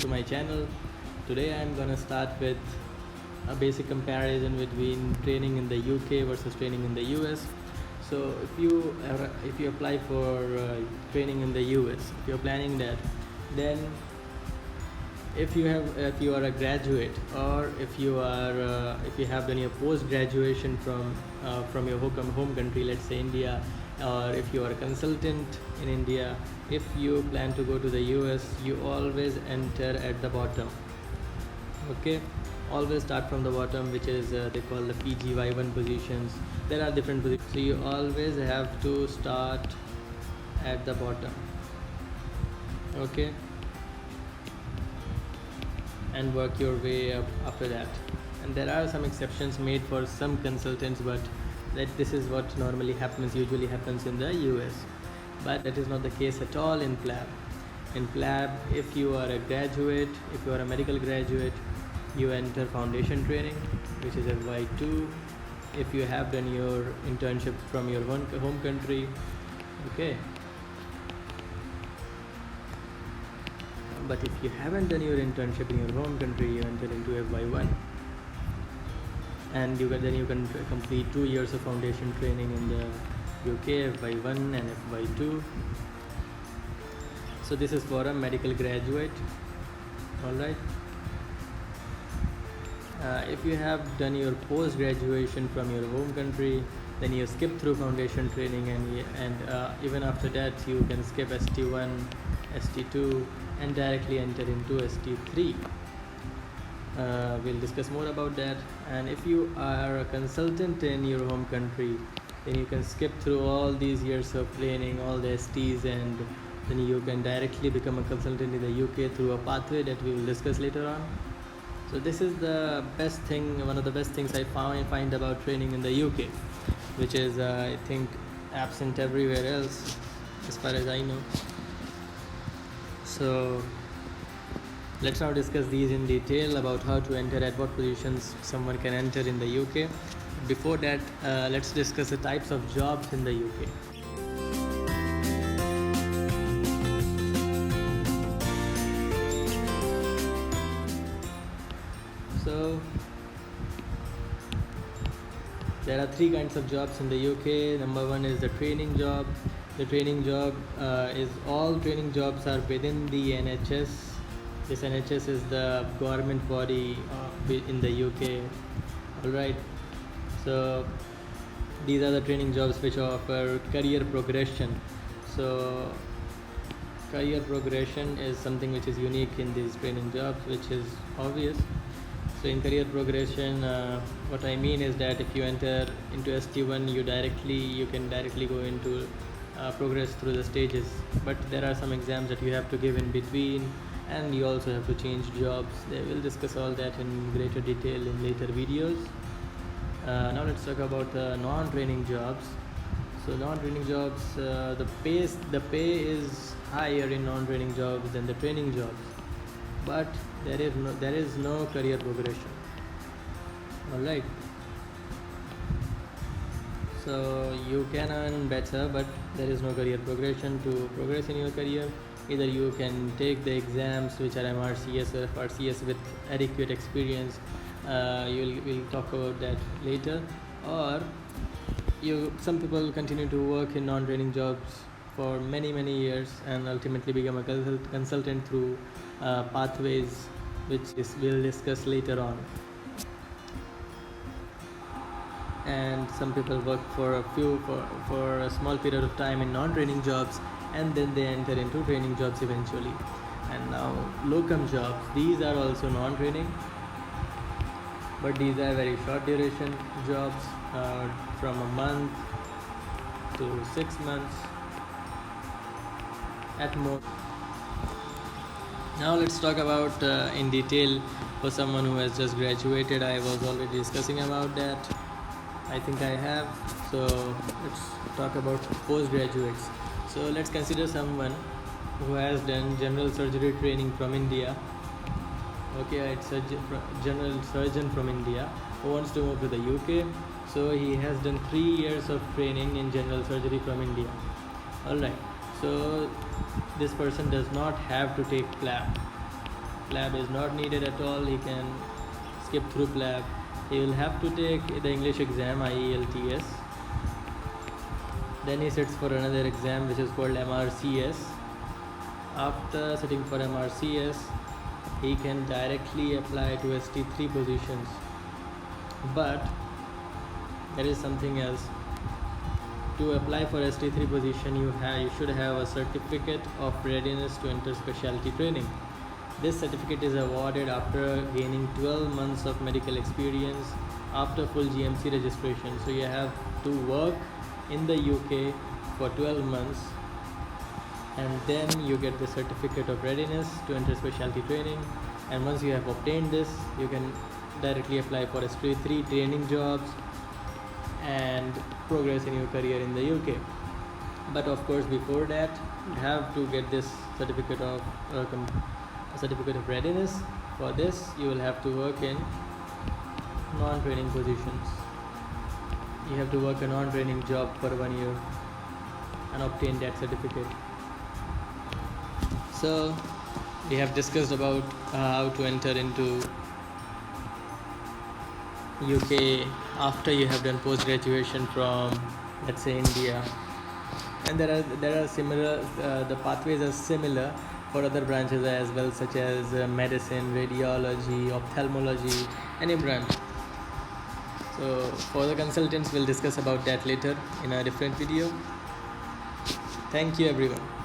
to my channel. Today I'm gonna start with a basic comparison between training in the UK versus training in the US. So if you apply for training in the US, if you're planning that, then if you are a graduate, or if you have done your post graduation from your home country, let's say India, or if you are a consultant in India, if you plan to go to the US, you always enter at the bottom. Okay, always start from the bottom, which is they call the PGY1 positions. There are different positions, so you always have to start at the bottom. Okay, and work your way up after that. And there are some exceptions made for some consultants, but this is what usually happens in the US. But that is not the case at all in PLAB. In PLAB, if you are a graduate, if you are a medical graduate, you enter foundation training, which is FY2. If you have done your internship from your home country, okay. But if you haven't done your internship in your home country, you enter into FY1, and then you can complete 2 years of foundation training in the UK, FY1 and FY2. So this is for a medical graduate. Alright. If you have done your post graduation from your home country, then you skip through foundation training, and even after that you can skip ST1, ST2, and directly enter into ST3. We'll discuss more about that. And if you are a consultant in your home country, then you can skip through all these years of training, all the STs, and then you can directly become a consultant in the UK through a pathway that we will discuss later on. So this is the best thing, one of the best things I find about training in the UK, which is I think absent everywhere else as far as I know. So let's now discuss these in detail about how to enter, at what positions someone can enter in the UK. Before that, let's discuss the types of jobs in the UK. So there are 3 kinds of jobs in the UK. Number 1 is the training job. The training job is all training jobs are within the NHS. This NHS is the government body in the UK. Alright, so these are the training jobs which offer career progression. So career progression is something which is unique in these training jobs, which is obvious. So in career progression, what I mean is that if you enter into ST1, you can directly go into progress through the stages. But there are some exams that you have to give in between, and you also have to change jobs. They will discuss all that in greater detail in later videos. Now let's talk about non-training jobs. So non-training jobs, the pay is higher in non-training jobs than the training jobs, but there is no career progression. Alright, so you can earn better, but there is no career progression. To progress in your career, either you can take the exams which are MRCS or FRCS with adequate experience. We'll talk about that later. Or some people continue to work in non-training jobs for many years and ultimately become a consultant through pathways, which we'll discuss later on. And some people work for a small period of time in non-training jobs, and then they enter into training jobs eventually. And now locum jobs, these are also non-training, but these are very short duration jobs, from a month to 6 months at most. Now let's talk about in detail for someone who has just graduated. I was already discussing about that, I think I have. So let's talk about postgraduates. So let's consider someone who has done general surgery training from India. Okay, it's a general surgeon from India who wants to move to the UK. So he has done 3 years of training in general surgery from India. Alright, so this person does not have to take PLAB. PLAB is not needed at all. He can skip through PLAB. He will have to take the English exam, IELTS. Then he sits for another exam which is called MRCS. After sitting for MRCS, he can directly apply to ST3 positions. But there is something else. To apply for ST3 position, you should have a certificate of readiness to enter specialty training. This certificate is awarded after gaining 12 months of medical experience after full GMC registration. So you have to work in the UK for 12 months, and then you get the certificate of readiness to enter specialty training. And once you have obtained this, you can directly apply for ST3 training jobs and progress in your career in the UK. But of course, before that, you have to get this certificate of readiness. For this, you will have to work in non-training positions. You have to work a non-training job for 1 year and obtain that certificate. So we have discussed about how to enter into UK after you have done post-graduation from, let's say, India. And there are similar, the pathways are similar for other branches as well, such as medicine, radiology, ophthalmology, any branch. So for the consultants, we'll discuss about that later in a different video. Thank you everyone.